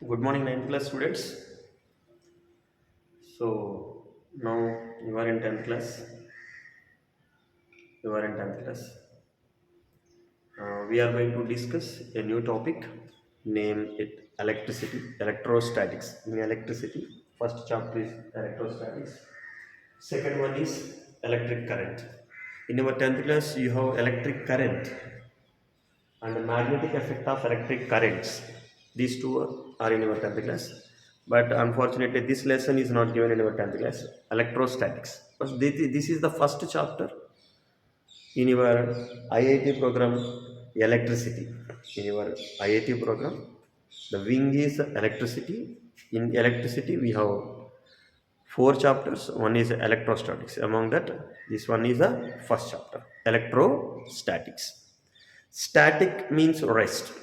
Good morning, 9th class students. So now you are in 10th class. You are in 10th class. We are going to discuss a new topic. Name it electricity, electrostatics. In electricity, first chapter is electrostatics. Second one is electric current. In our 10th class, you have electric current and the magnetic effect of electric currents. These two are in our 10th class. But unfortunately, this lesson is not given in our 10th class. Electrostatics. But this is the first chapter in your IIT program, electricity. In your IIT program, the wing is electricity. In electricity, we have four chapters. One is electrostatics. Among that, this one is the first chapter, electrostatics. Static means rest.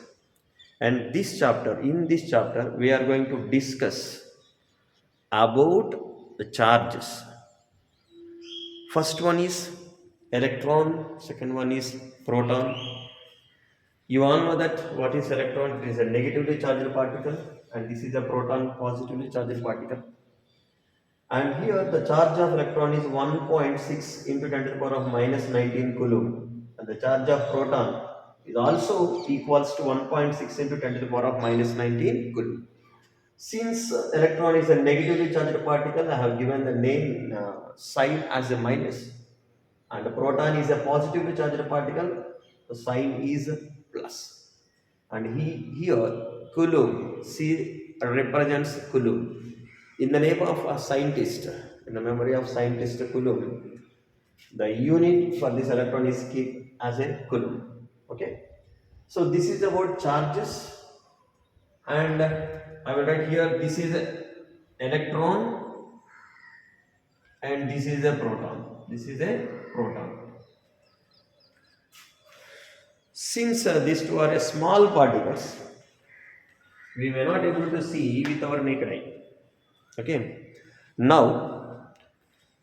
And in this chapter, we are going to discuss about the charges. First one is electron, second one is proton. You all know that what is electron? It is a negatively charged particle, and this is a proton, positively charged particle. And here the charge of electron is 1.6 into 10 to the power of minus 19 Coulomb. And the charge of proton is also equals to 1.6 into 10 to the power of minus 19 Coulomb. Since electron is a negatively charged particle, I have given the name sign as a minus. And the proton is a positively charged particle, the sign is plus. And here Coulomb, C represents Coulomb. In the name of a scientist, in the memory of scientist Coulomb, the unit for this electron is kept as a Coulomb. Okay. So this is about charges, and I will write here this is a electron and this is a proton. This is a proton. Since these two are small particles, we may not able to see with our naked eye. Okay. Now,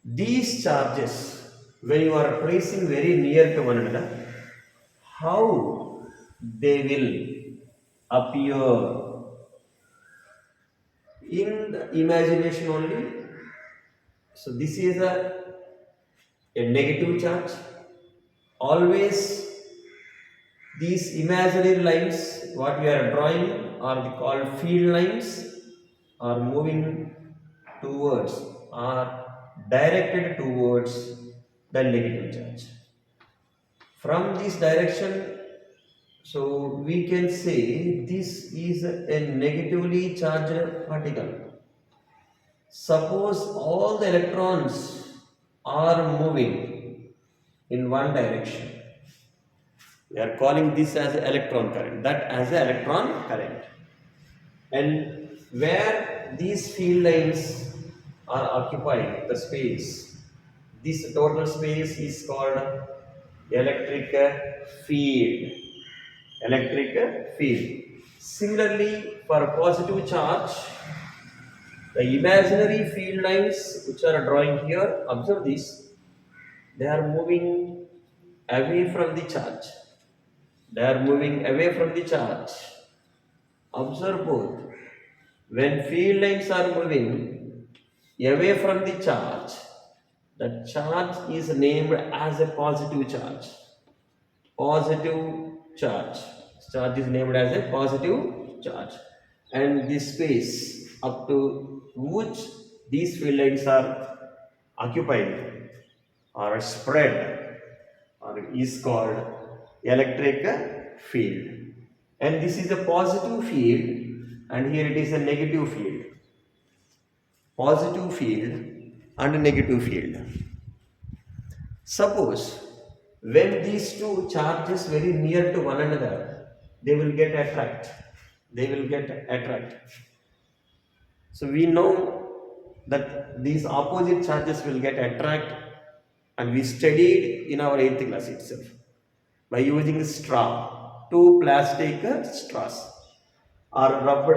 these charges, when you are placing very near to one another, how they will appear in the imagination only. So this is a negative charge. Always these imaginary lines, what we are drawing, are called field lines, are moving towards, are directed towards the negative charge. From this direction, so we can say this is a negatively charged particle. Suppose all the electrons are moving in one direction. We are calling this as electron current, that as an electron current. And where these field lines are occupying the space, this total space is called electric field. Electric field. Similarly, for positive charge, the imaginary field lines which are drawing here, observe this, they are moving away from the charge. They are moving away from the charge. Observe both. When field lines are moving away from the charge, the charge is named as a positive charge. Positive charge. Charge is named as a positive charge. And this space up to which these field lines are occupied or spread or is called electric field. And this is a positive field, and here it is a negative field. Positive field and negative field. Suppose when these two charges very near to one another, they will get attract. They will get attract. So we know that these opposite charges will get attract, and we studied in our 8th class itself by using a straw. Two plastic straws are rubbed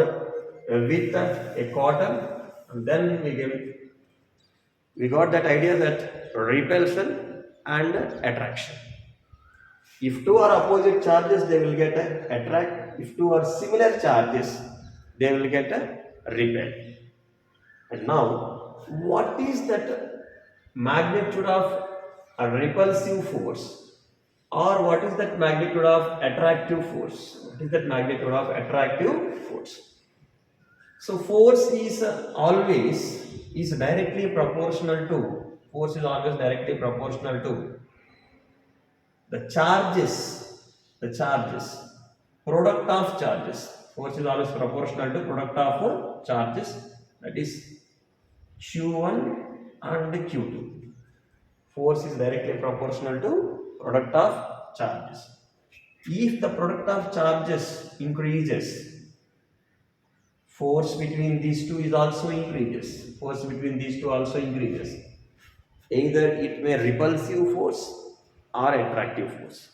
with a cotton, and then we got that idea that repulsion and attraction. If two are opposite charges, they will get attract. If two are similar charges, they will get repelled. And now, what is that magnitude of a repulsive force, or what is that magnitude of attractive force? What is that magnitude of attractive force? So force is always is directly proportional to force is always directly proportional to the charges, product of charges. Force is always proportional to product of charges, that is Q1 and Q2. Force is directly proportional to product of charges. If the product of charges increases, force between these two is also increases. Force between these two also increases. Either it may repulsive force or attractive force.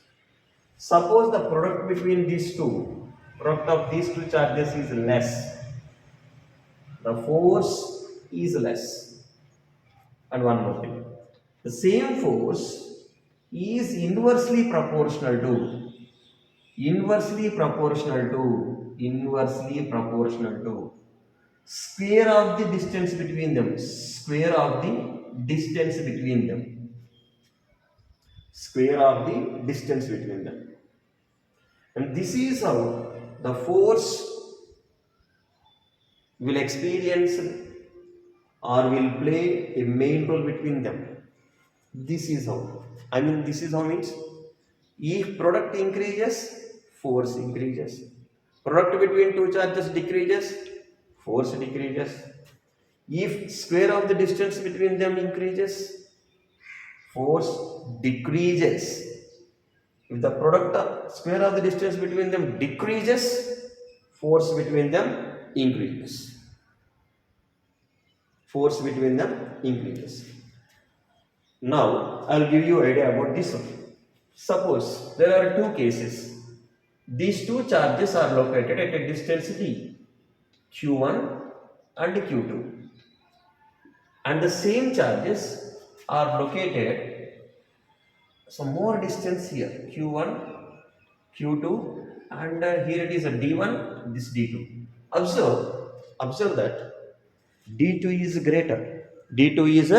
Suppose the product between these two, product of these two charges is less. The force is less. And one more thing. The same force is inversely proportional to square of the distance between them, square of the distance between them, square of the distance between them. And this is how the force will experience or will play a main role between them. This is how. This is how means if product increases, force increases. Product between two charges decreases, force decreases. If square of the distance between them increases, force decreases. If the product of square of the distance between them decreases, force between them increases. Force between them increases. Now, I will give you idea about this one. Suppose there are two cases. These two charges are located at a distance d, q1 and q2. And the same charges are located some more distance here, q1, q2, and here it is a d1, this d2. Observe that d2 is greater. d2 is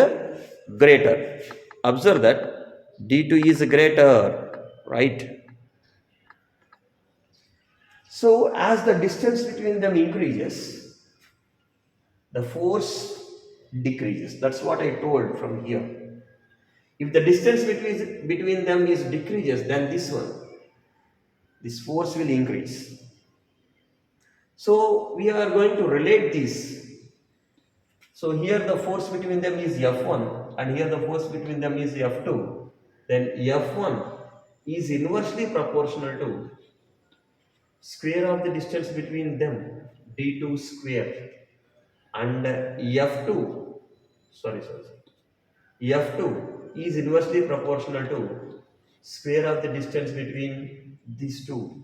greater. Observe that d2 is greater, right? So as the distance between them increases, the force decreases. That's what I told from here. If the distance between them is decreases, then this force will increase. So we are going to relate this. So here the force between them is F1 and here the force between them is F2. Then F1 is inversely proportional to square of the distance between them, d2 square, and F2 is inversely proportional to square of the distance between these two.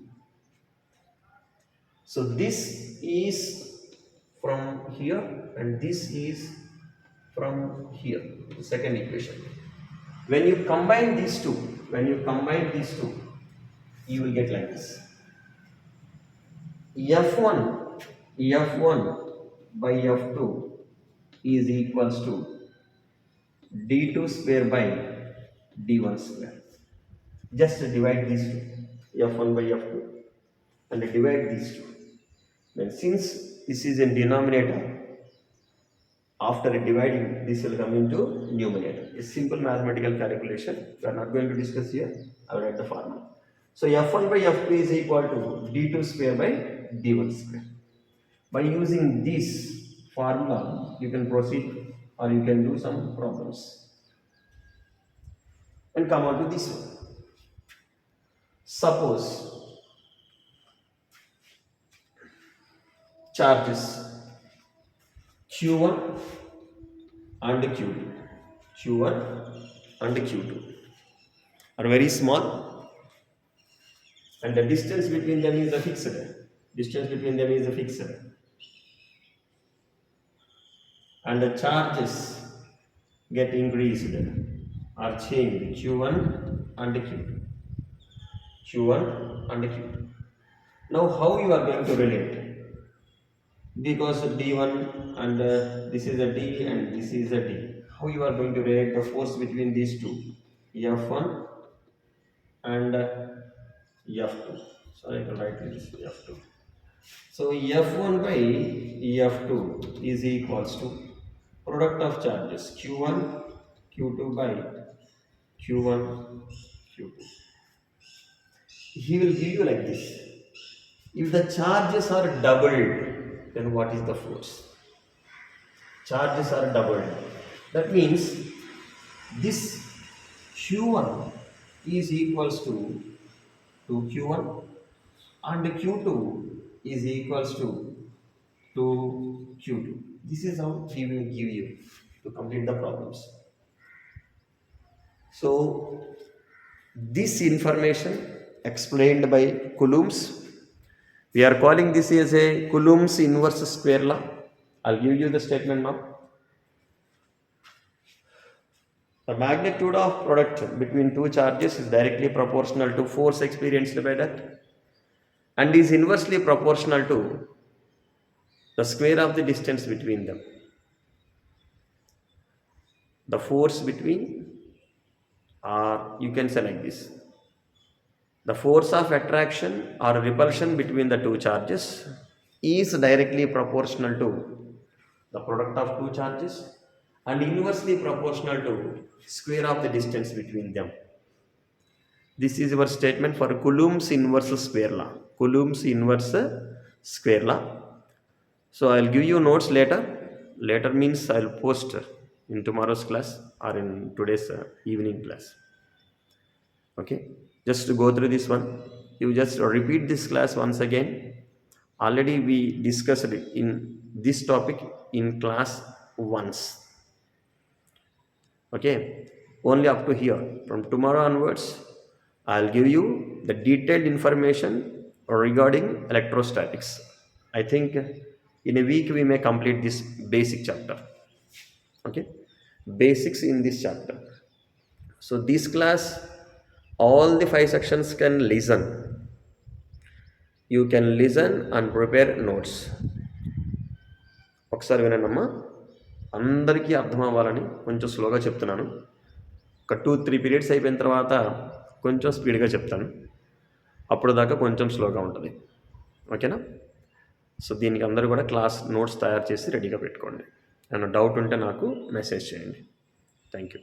So this is from here and this is from here, the second equation. When you combine these two, you will get like this. F1 by F2 is equals to d2 square by d1 square. Just divide these two, F1 by F2, and divide these two. Then since this is in denominator, after dividing, this will come into numerator. A simple mathematical calculation. We are not going to discuss here. I will write the formula. So F1 by F2 is equal to d2 square by d1 square. By using this formula, you can proceed or you can do some problems. And come on to this one. Suppose charges Q1 and Q2 are very small and the distance between them is fixed. And the charges get increased or changed, Q1 and Q2. Now how you are going to relate? because D1 and this is a D and this is a D. How you are going to relate the force between these two? F1 and F2. Sorry to write this F2. So F1 by F2 is equals to product of charges Q1 Q2 by Q1 Q2. He will give you like this. If the charges are doubled, then what is the force? Charges are doubled. That means this Q1 is equals to Q1 and Q2 is equals to Q2. This is how he will give you to complete the problems. So this information explained by Coulomb's, we are calling this as a Coulomb's inverse square law. I'll give you the statement now. The magnitude of product between two charges is directly proportional to force experienced by that and is inversely proportional to the square of the distance between them. The force between, or you can say like this, the force of attraction or repulsion between the two charges is directly proportional to the product of two charges and inversely proportional to square of the distance between them. This is your statement for Coulomb's inverse square law. Coulomb's inverse square law. So I'll give you notes later. Later means I'll post in tomorrow's class or in today's evening class. Okay, just to go through this one, you just repeat this class once again. Already we discussed in this topic in class once. Okay, only up to here. From tomorrow onwards, I'll give you the detailed information regarding electrostatics. I think in a week we may complete this basic chapter. Okay, basics in this chapter. So this class, all the 5 sections can listen. You can listen and prepare notes. ఒకసారి వినండమ్మా, అందరికీ అర్థం అవ్వాలని కొంచెం స్లోగా చెప్తున్నాను. ఒక 2-3 periods అయిపోయిన తర్వాత కొంచెం స్పీడ్గా చెప్తాను. అప్పుడు దాకా కొంచెం స్లోగా ఉంటుంది. ఓకేనా? సో దీనికి అందరూ కూడా క్లాస్ నోట్స్ తయారు చేసి రెడీగా పెట్టుకోండి. ఏమైనా డౌట్ ఉంటే నాకు మెసేజ్ చేయండి. Thank you.